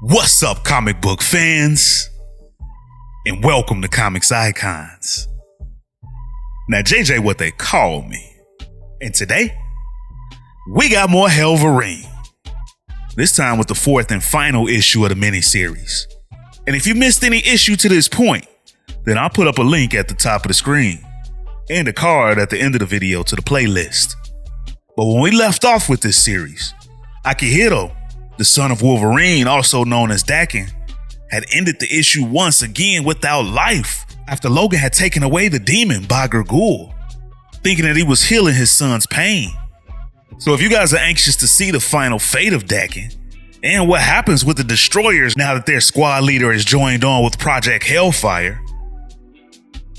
What's up, comic book fans? And welcome to Comics Icons. Now, JJ what they call me. And today, we got more Hellverine. This time with the fourth and final issue of the miniseries. And if you missed any issue to this point, then I'll put up a link at the top of the screen and a card at the end of the video to the playlist. But when we left off with this series, Akihiro, the son of Wolverine, also known as Daken, had ended the issue once again without life after Logan had taken away the demon Bagger Ghoul, thinking that he was healing his son's pain. So if you guys are anxious to see the final fate of Daken and what happens with the Destroyers now that their squad leader is joined on with Project Hellfire,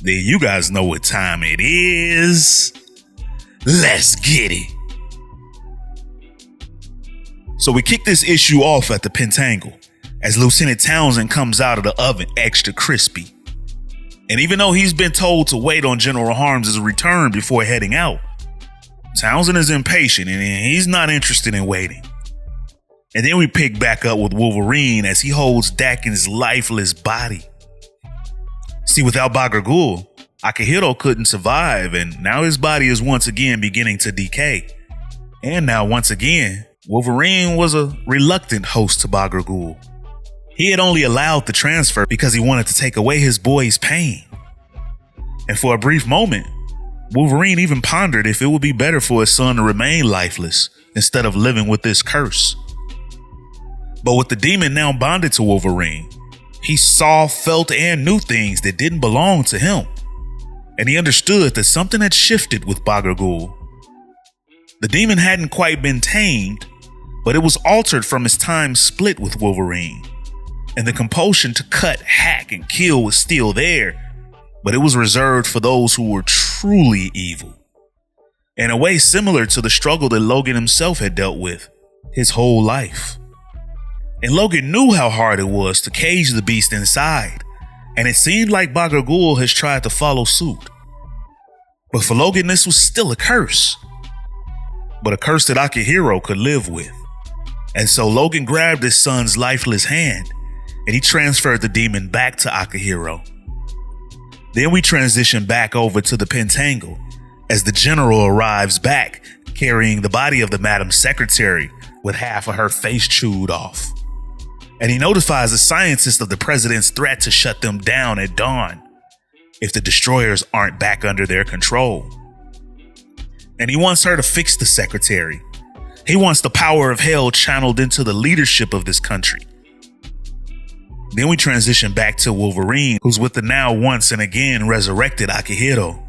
then you guys know what time it is. Let's get it. So we kick this issue off at the Pentangle as Lieutenant Townsend comes out of the oven extra crispy. And even though he's been told to wait on General Harms' return before heading out, Townsend is impatient and he's not interested in waiting. And then we pick back up with Wolverine as he holds Daken's lifeless body. See, without Bagger Ghoul, Akihiro couldn't survive, and now his body is once again beginning to decay. And now once again, Wolverine was a reluctant host to Bagger Ghoul. He had only allowed the transfer because he wanted to take away his boy's pain. And for a brief moment, Wolverine even pondered if it would be better for his son to remain lifeless instead of living with this curse. But with the demon now bonded to Wolverine, he saw, felt, and knew things that didn't belong to him. And he understood that something had shifted with Bagger Ghoul. The demon hadn't quite been tamed, but it was altered from his time split with Wolverine. And the compulsion to cut, hack, and kill was still there, but it was reserved for those who were truly evil. In a way similar to the struggle that Logan himself had dealt with his whole life. And Logan knew how hard it was to cage the beast inside, and it seemed like Bagger Ghoul has tried to follow suit. But for Logan, this was still a curse. But a curse that Akihiro could live with. And so Logan grabbed his son's lifeless hand and he transferred the demon back to Akihiro. Then we transition back over to the Pentangle as the general arrives back carrying the body of the Madam Secretary with half of her face chewed off. And he notifies the scientists of the president's threat to shut them down at dawn if the Destroyers aren't back under their control. And he wants her to fix the secretary. He wants the power of hell channeled into the leadership of this country. Then we transition back to Wolverine, who's with the now once and again resurrected Akihiro,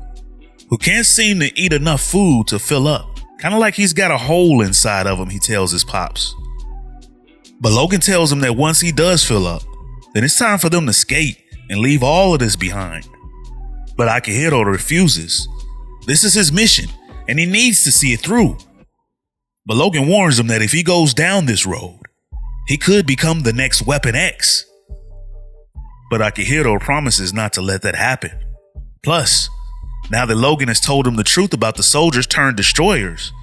who can't seem to eat enough food to fill up. Kind of like he's got a hole inside of him, he tells his pops. But Logan tells him that once he does fill up, then it's time for them to skate and leave all of this behind. But Akihiro refuses. This is his mission, and he needs to see it through. But Logan warns him that if he goes down this road, he could become the next Weapon X. But Akihiro promises not to let that happen. Plus, now that Logan has told him the truth about the soldiers turned destroyers,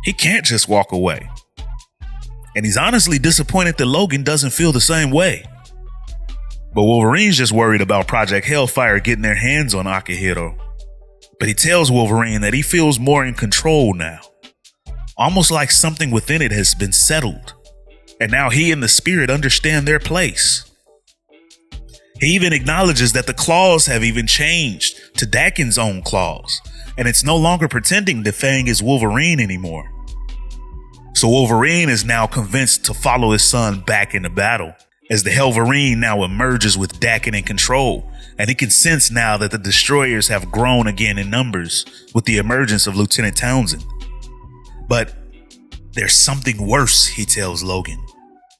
he can't just walk away. And he's honestly disappointed that Logan doesn't feel the same way. But Wolverine's just worried about Project Hellfire getting their hands on Akihiro. But he tells Wolverine that he feels more in control now. Almost like something within it has been settled. And now he and the spirit understand their place. He even acknowledges that the claws have even changed to Daken's own claws. And it's no longer pretending that Fang is Wolverine anymore. So Wolverine is now convinced to follow his son back into battle. As the Hellverine now emerges with Daken in control. And he can sense now that the Destroyers have grown again in numbers with the emergence of Lieutenant Townsend. But there's something worse, he tells Logan.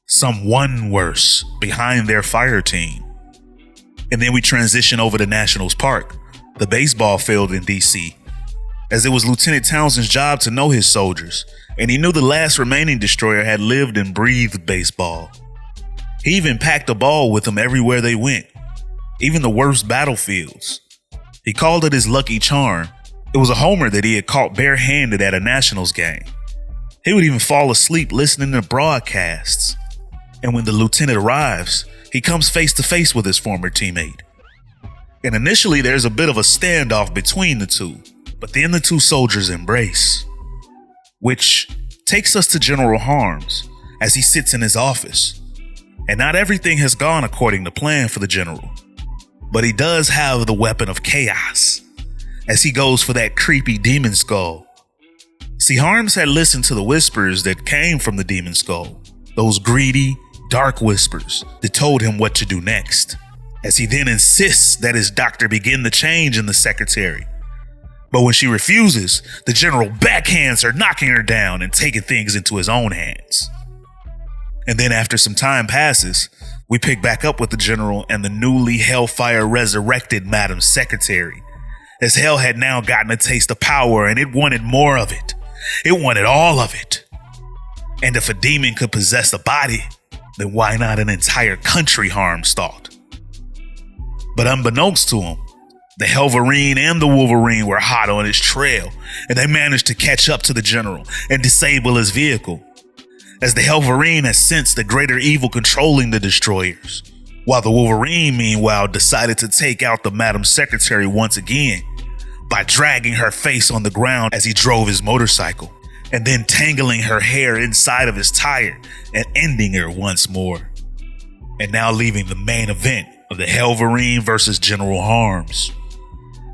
Someone worse behind their fire team. And then we transition over to Nationals Park, the baseball field in DC, as it was Lieutenant Townsend's job to know his soldiers, and he knew the last remaining destroyer had lived and breathed baseball. He even packed a ball with them everywhere they went, even the worst battlefields. He called it his lucky charm. It was a homer that he had caught barehanded at a Nationals game. He would even fall asleep listening to broadcasts. And when the lieutenant arrives, he comes face to face with his former teammate. And initially there's a bit of a standoff between the two, but then the two soldiers embrace. Which takes us to General Harms as he sits in his office. And not everything has gone according to plan for the general, but he does have the weapon of chaos as he goes for that creepy demon skull. See, Harms had listened to the whispers that came from the demon skull, those greedy, dark whispers that told him what to do next, as he then insists that his doctor begin the change in the secretary. But when she refuses, the general backhands her, knocking her down and taking things into his own hands. And then after some time passes, we pick back up with the general and the newly Hellfire resurrected Madam Secretary, as Hell had now gotten a taste of power and it wanted more of it. It wanted all of it. And if a demon could possess a body, then why not an entire country, Harms thought. But unbeknownst to him, the Hellverine and the Wolverine were hot on his trail, and they managed to catch up to the general and disable his vehicle, as the Hellverine has sensed the greater evil controlling the destroyers, while the Wolverine, meanwhile, decided to take out the Madam Secretary once again by dragging her face on the ground as he drove his motorcycle, and then tangling her hair inside of his tire and ending her once more. And now leaving the main event of the Hellverine versus General Harms.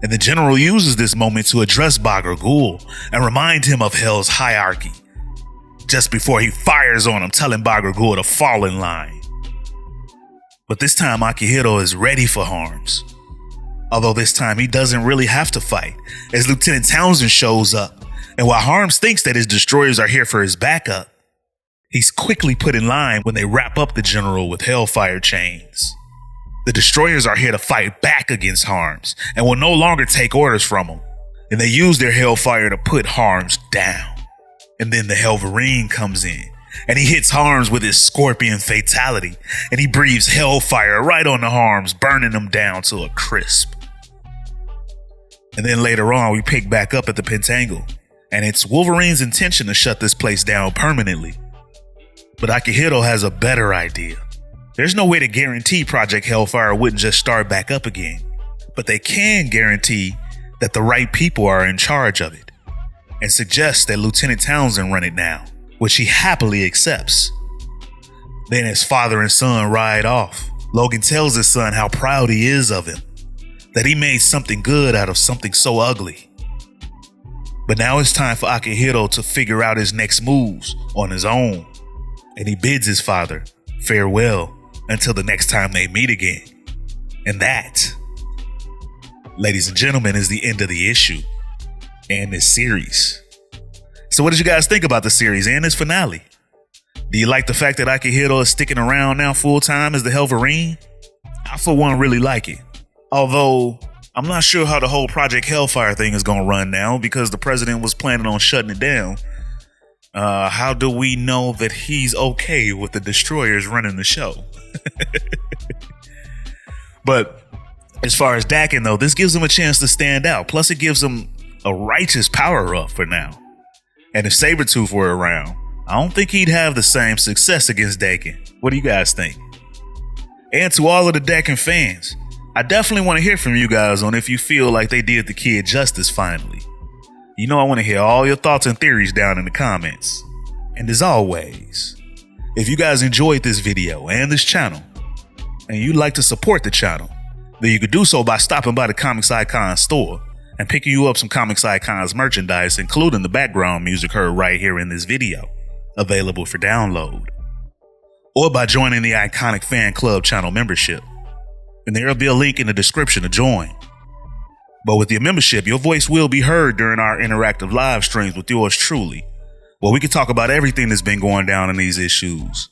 And the general uses this moment to address Bagher Ghul and remind him of Hell's hierarchy, just before he fires on him, telling Bagher Ghul to fall in line. But this time Akihiro is ready for Harms. Although this time he doesn't really have to fight, as Lieutenant Townsend shows up, and while Harms thinks that his destroyers are here for his backup, he's quickly put in line when they wrap up the general with Hellfire chains. The destroyers are here to fight back against Harms and will no longer take orders from him, and they use their Hellfire to put Harms down. And then the Hellverine comes in, and he hits Harms with his Scorpion fatality, and he breathes Hellfire right on the Harms, burning them down to a crisp. And then later on, we pick back up at the Pentangle, and it's Wolverine's intention to shut this place down permanently. But Akihiro has a better idea. There's no way to guarantee Project Hellfire wouldn't just start back up again, but they can guarantee that the right people are in charge of it, and suggests that Lieutenant Townsend run it now, which he happily accepts. Then as father and son ride off, Logan tells his son how proud he is of him, that he made something good out of something so ugly. But now it's time for Akihiro to figure out his next moves on his own, and he bids his father farewell until the next time they meet again. And that, ladies and gentlemen, is the end of the issue and this series. So what did you guys think about the series and its finale? Do you like the fact that Akihiro is sticking around now full time as the Hellverine? I for one really like it. Although I'm not sure how the whole Project Hellfire thing is going to run now because the president was planning on shutting it down. How do we know that he's okay with the destroyers running the show? But as far as Dakin though, this gives him a chance to stand out. Plus it gives him a righteous power up for now. And if Sabretooth were around, I don't think he'd have the same success against Dakin. What do you guys think? And to all of the Dakin fans, I definitely want to hear from you guys on if you feel like they did the kid justice finally. You know I want to hear all your thoughts and theories down in the comments. And as always, if you guys enjoyed this video and this channel, and you'd like to support the channel, then you could do so by stopping by the Comics Icons store and picking you up some Comics Icons merchandise, including the background music heard right here in this video, available for download. Or by joining the Iconic Fan Club channel membership. And there'll be a link in the description to join. But with your membership, your voice will be heard during our interactive live streams with yours truly, where we can talk about everything that's been going down in these issues,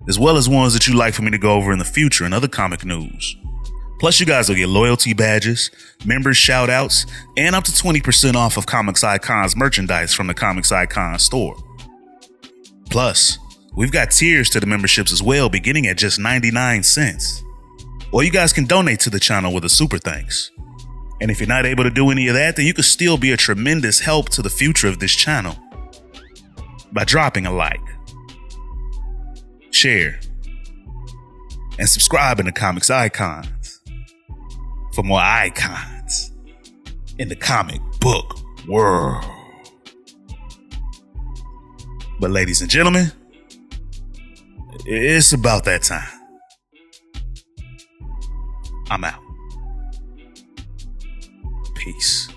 as well as ones that you'd like for me to go over in the future and other comic news. Plus, you guys will get loyalty badges, members shout outs, and up to 20% off of Comics Icons merchandise from the Comics Icons store. Plus, we've got tiers to the memberships as well, beginning at just 99 cents. Or you guys can donate to the channel with a super thanks. And if you're not able to do any of that, then you could still be a tremendous help to the future of this channel by dropping a like, share, and subscribe in the Comics Icons for more icons in the comic book world. But ladies and gentlemen, it's about that time. I'm out. Peace.